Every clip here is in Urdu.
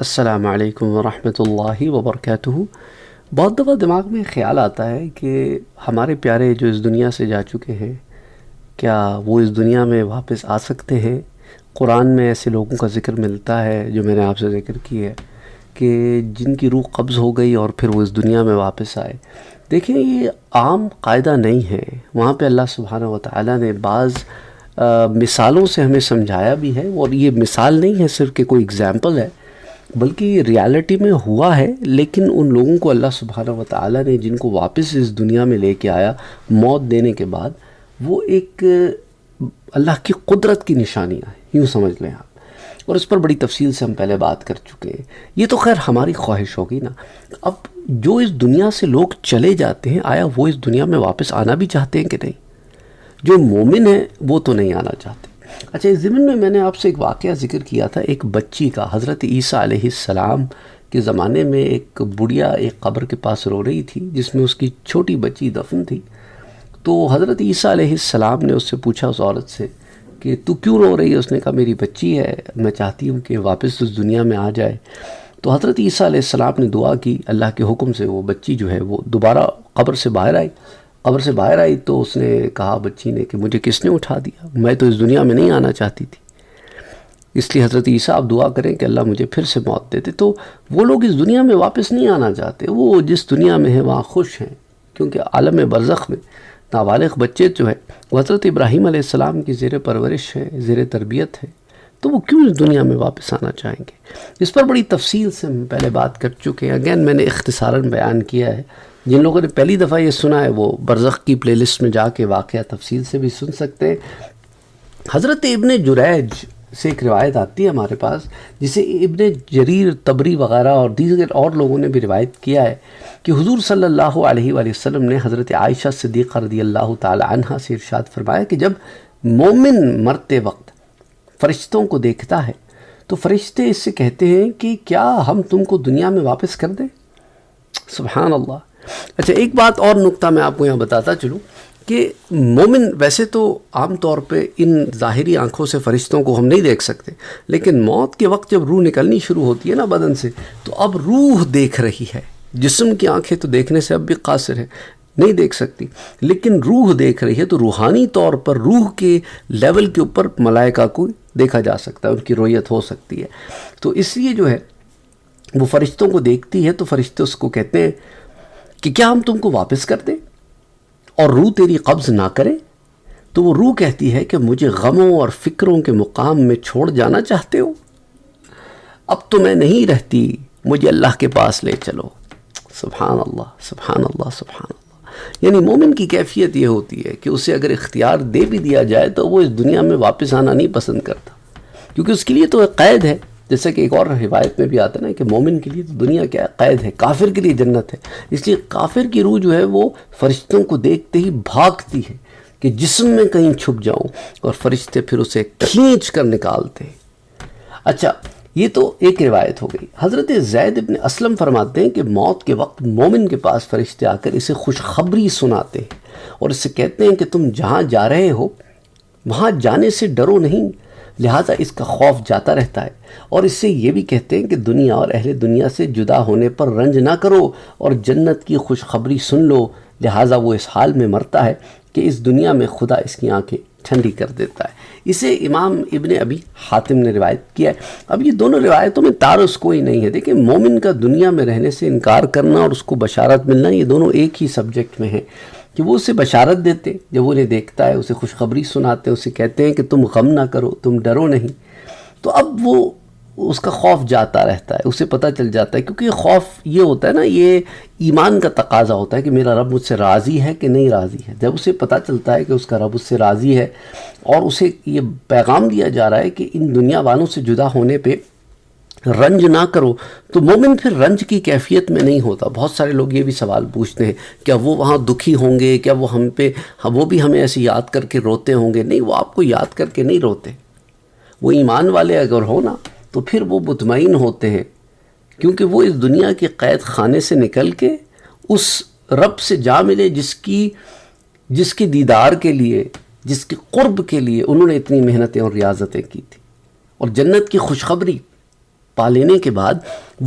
السلام علیکم ورحمۃ اللہ وبرکاتہ۔ بہت دفعہ دماغ میں خیال آتا ہے کہ ہمارے پیارے جو اس دنیا سے جا چکے ہیں، کیا وہ اس دنیا میں واپس آ سکتے ہیں؟ قرآن میں ایسے لوگوں کا ذکر ملتا ہے جو میں نے آپ سے ذکر کی ہے کہ جن کی روح قبض ہو گئی اور پھر وہ اس دنیا میں واپس آئے۔ دیکھیں، یہ عام قاعدہ نہیں ہے، وہاں پہ اللہ سبحانہ و تعالیٰ نے بعض مثالوں سے ہمیں سمجھایا بھی ہے، اور یہ مثال نہیں ہے صرف کہ کوئی اگزامپل ہے، بلکہ یہ ریالٹی میں ہوا ہے۔ لیکن ان لوگوں کو اللہ سبحانہ و تعالیٰ نے جن کو واپس اس دنیا میں لے کے آیا موت دینے کے بعد، وہ ایک اللہ کی قدرت کی نشانیاں ہیں، یوں سمجھ لیں آپ، اور اس پر بڑی تفصیل سے ہم پہلے بات کر چکے ہیں۔ یہ تو خیر ہماری خواہش ہوگی نا۔ اب جو اس دنیا سے لوگ چلے جاتے ہیں، آیا وہ اس دنیا میں واپس آنا بھی چاہتے ہیں کہ نہیں؟ جو مومن ہیں وہ تو نہیں آنا چاہتے۔ اچھا، اس ضمن میں نے آپ سے ایک واقعہ ذکر کیا تھا، ایک بچی کا۔ حضرت عیسیٰ علیہ السلام کے زمانے میں ایک بڑھیا ایک قبر کے پاس رو رہی تھی جس میں اس کی چھوٹی بچی دفن تھی۔ تو حضرت عیسیٰ علیہ السلام نے اس سے پوچھا، اس عورت سے، کہ تو کیوں رو رہی ہے؟ اس نے کہا میری بچی ہے، میں چاہتی ہوں کہ واپس اس دنیا میں آ جائے۔ تو حضرت عیسیٰ علیہ السلام نے دعا کی، اللہ کے حکم سے وہ بچی جو ہے وہ دوبارہ قبر سے باہر آئی۔ قبر سے باہر آئی تو اس نے کہا، بچی نے، کہ مجھے کس نے اٹھا دیا؟ میں تو اس دنیا میں نہیں آنا چاہتی تھی، اس لیے حضرت عیسیٰ آپ دعا کریں کہ اللہ مجھے پھر سے موت دے دے۔ تو وہ لوگ اس دنیا میں واپس نہیں آنا چاہتے، وہ جس دنیا میں ہیں وہاں خوش ہیں، کیونکہ عالم برزخ میں نابالغ بچے جو ہے وہ حضرت ابراہیم علیہ السلام کی زیر پرورش ہے، زیر تربیت ہے، تو وہ کیوں اس دنیا میں واپس آنا چاہیں گے؟ اس پر بڑی تفصیل سے ہم پہلے بات کر چکے ہیں۔ اگین میں نے اختصاراً بیان کیا ہے، جن لوگوں نے پہلی دفعہ یہ سنا ہے وہ برزخ کی پلے لسٹ میں جا کے واقعہ تفصیل سے بھی سن سکتے ہیں۔ حضرت ابن جریج سے ایک روایت آتی ہے ہمارے پاس، جسے ابن جریر طبری وغیرہ اور دیگر اور لوگوں نے بھی روایت کیا ہے کہ حضور صلی اللہ علیہ وآلہ وسلم نے حضرت عائشہ صدیقہ رضی اللہ تعالی عنہا سے ارشاد فرمایا کہ جب مومن مرتے وقت فرشتوں کو دیکھتا ہے تو فرشتے اس سے کہتے ہیں کہ کیا ہم تم کو دنیا میں واپس کر دیں؟ سبحان اللہ۔ اچھا، ایک بات اور نقطہ میں آپ کو یہاں بتاتا چلوں کہ مومن ویسے تو عام طور پہ ان ظاہری آنکھوں سے فرشتوں کو ہم نہیں دیکھ سکتے، لیکن موت کے وقت جب روح نکلنی شروع ہوتی ہے نا بدن سے، تو اب روح دیکھ رہی ہے۔ جسم کی آنکھیں تو دیکھنے سے اب بھی قاصر ہیں، نہیں دیکھ سکتی، لیکن روح دیکھ رہی ہے، تو روحانی طور پر روح کے لیول کے اوپر ملائکہ کو دیکھا جا سکتا ہے، ان کی رؤیت ہو سکتی ہے۔ تو اس لیے جو ہے وہ فرشتوں کو دیکھتی ہے، تو فرشتے اس کو کہتے ہیں کہ کیا ہم تم کو واپس کر دیں اور روح تیری قبض نہ کرے؟ تو وہ روح کہتی ہے کہ مجھے غموں اور فکروں کے مقام میں چھوڑ جانا چاہتے ہو؟ اب تو میں نہیں رہتی، مجھے اللہ کے پاس لے چلو۔ سبحان اللہ، سبحان اللہ، سبحان اللہ۔ یعنی مومن کی کیفیت یہ ہوتی ہے کہ اسے اگر اختیار دے بھی دیا جائے تو وہ اس دنیا میں واپس آنا نہیں پسند کرتا، کیونکہ اس کے لیے تو ایک قید ہے۔ جیسا کہ ایک اور روایت میں بھی آتا ہے نا کہ مومن کے لیے تو دنیا کیا قید ہے، کافر کے لیے جنت ہے۔ اس لیے کافر کی روح جو ہے وہ فرشتوں کو دیکھتے ہی بھاگتی ہے کہ جسم میں کہیں چھپ جاؤں، اور فرشتے پھر اسے کھینچ کر نکالتے ہیں۔ اچھا، یہ تو ایک روایت ہو گئی۔ حضرت زید بن اسلم فرماتے ہیں کہ موت کے وقت مومن کے پاس فرشتے آ کر اسے خوشخبری سناتے ہیں اور اسے کہتے ہیں کہ تم جہاں جا رہے ہو وہاں جانے سے ڈرو نہیں، لہٰذا اس کا خوف جاتا رہتا ہے، اور اس سے یہ بھی کہتے ہیں کہ دنیا اور اہل دنیا سے جدا ہونے پر رنج نہ کرو اور جنت کی خوشخبری سن لو، لہٰذا وہ اس حال میں مرتا ہے کہ اس دنیا میں خدا اس کی آنکھیں ٹھنڈی کر دیتا ہے۔ اسے امام ابن ابی حاتم نے روایت کیا ہے۔ اب یہ دونوں روایتوں میں تعارض کوئی نہیں ہے۔ دیکھیں، مومن کا دنیا میں رہنے سے انکار کرنا اور اس کو بشارت ملنا، یہ دونوں ایک ہی سبجیکٹ میں ہیں، کہ وہ اسے بشارت دیتے، جب وہ انہیں دیکھتا ہے اسے خوشخبری سناتے، اسے کہتے ہیں کہ تم غم نہ کرو، تم ڈرو نہیں، تو اب وہ اس کا خوف جاتا رہتا ہے، اسے پتہ چل جاتا ہے، کیونکہ یہ خوف یہ ہوتا ہے نا، یہ ایمان کا تقاضا ہوتا ہے کہ میرا رب مجھ سے راضی ہے کہ نہیں راضی ہے۔ جب اسے پتہ چلتا ہے کہ اس کا رب اس سے راضی ہے اور اسے یہ پیغام دیا جا رہا ہے کہ ان دنیا والوں سے جدا ہونے پہ رنج نہ کرو، تو مومن پھر رنج کی کیفیت میں نہیں ہوتا۔ بہت سارے لوگ یہ بھی سوال پوچھتے ہیں، کیا وہ وہاں دکھی ہوں گے؟ کیا وہ بھی ہمیں ایسے یاد کر کے روتے ہوں گے؟ نہیں، وہ آپ کو یاد کر کے نہیں روتے۔ وہ ایمان والے اگر ہو نا تو پھر وہ مطمئن ہوتے ہیں، کیونکہ وہ اس دنیا کے قید خانے سے نکل کے اس رب سے جا ملے جس کے دیدار کے لیے، جس کے قرب کے لیے انہوں نے اتنی محنتیں اور ریاضتیں کی تھی، اور جنت کی خوشخبری پا لینے کے بعد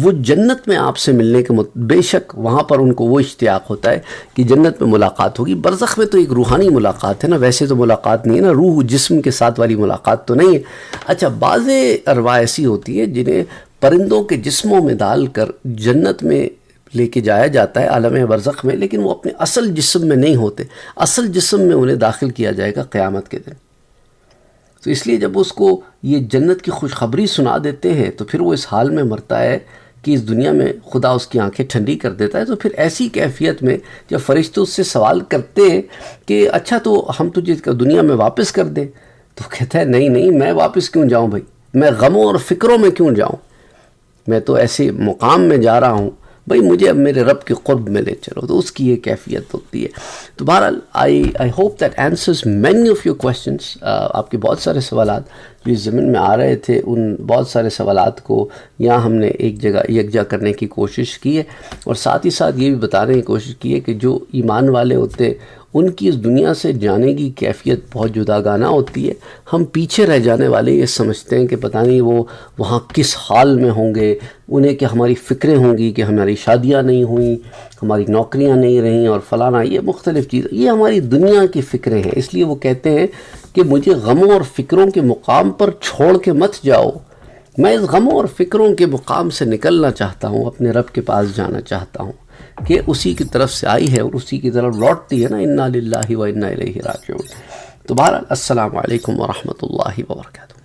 وہ جنت میں آپ سے ملنے کے بے شک وہاں پر ان کو وہ اشتیاق ہوتا ہے کہ جنت میں ملاقات ہوگی. برزخ میں تو ایک روحانی ملاقات ہے نا، ویسے تو ملاقات نہیں ہے نا، روح جسم کے ساتھ والی ملاقات تو نہیں ہے. اچھا، بعض ارواح ایسی ہوتی ہے جنہیں پرندوں کے جسموں میں ڈال کر جنت میں لے کے جایا جاتا ہے عالم برزخ میں، لیکن وہ اپنے اصل جسم میں نہیں ہوتے. اصل جسم میں انہیں داخل کیا جائے گا قیامت کے دن. تو اس لیے جب اس کو یہ جنت کی خوشخبری سنا دیتے ہیں تو پھر وہ اس حال میں مرتا ہے کہ اس دنیا میں خدا اس کی آنکھیں ٹھنڈی کر دیتا ہے. تو پھر ایسی کیفیت میں جب فرشتے اس سے سوال کرتے ہیں کہ اچھا تو ہم تجھے دنیا میں واپس کر دیں، تو کہتا ہے نہیں، میں واپس کیوں جاؤں بھائی، میں غموں اور فکروں میں کیوں جاؤں، میں تو ایسے مقام میں جا رہا ہوں بھائی، مجھے اب میرے رب کے قرب میں لے چلو. تو اس کی یہ کیفیت ہوتی ہے. تو بہرحال I hope that answers many of your questions. آپ کے بہت سارے سوالات جو اس ضمن میں آ رہے تھے، ان بہت سارے سوالات کو یہاں ہم نے ایک جگہ یکجا کرنے کی کوشش کی ہے، اور ساتھ ہی ساتھ یہ بھی بتانے کی کوشش کی ہے کہ جو ایمان والے ہوتے ہیں ان کی اس دنیا سے جانے کی کیفیت بہت جداگانہ ہوتی ہے. ہم پیچھے رہ جانے والے یہ سمجھتے ہیں کہ پتہ نہیں وہ وہاں کس حال میں ہوں گے، انہیں کہ ہماری فکریں ہوں گی کہ ہماری شادیاں نہیں ہوئیں، ہماری نوکریاں نہیں رہیں اور فلانا، یہ مختلف چیز، یہ ہماری دنیا کی فکریں ہیں. اس لیے وہ کہتے ہیں کہ مجھے غموں اور فکروں کے مقام پر چھوڑ کے مت جاؤ، میں اس غموں اور فکروں کے مقام سے نکلنا چاہتا ہوں، اپنے رب کے پاس جانا چاہتا ہوں کہ اسی کی طرف سے آئی ہے اور اسی کی طرف لوٹتی ہے نا، انا للہ و انا الیہ راجعون. تو بہرحال السلام علیکم ورحمۃ اللہ وبرکاتہ.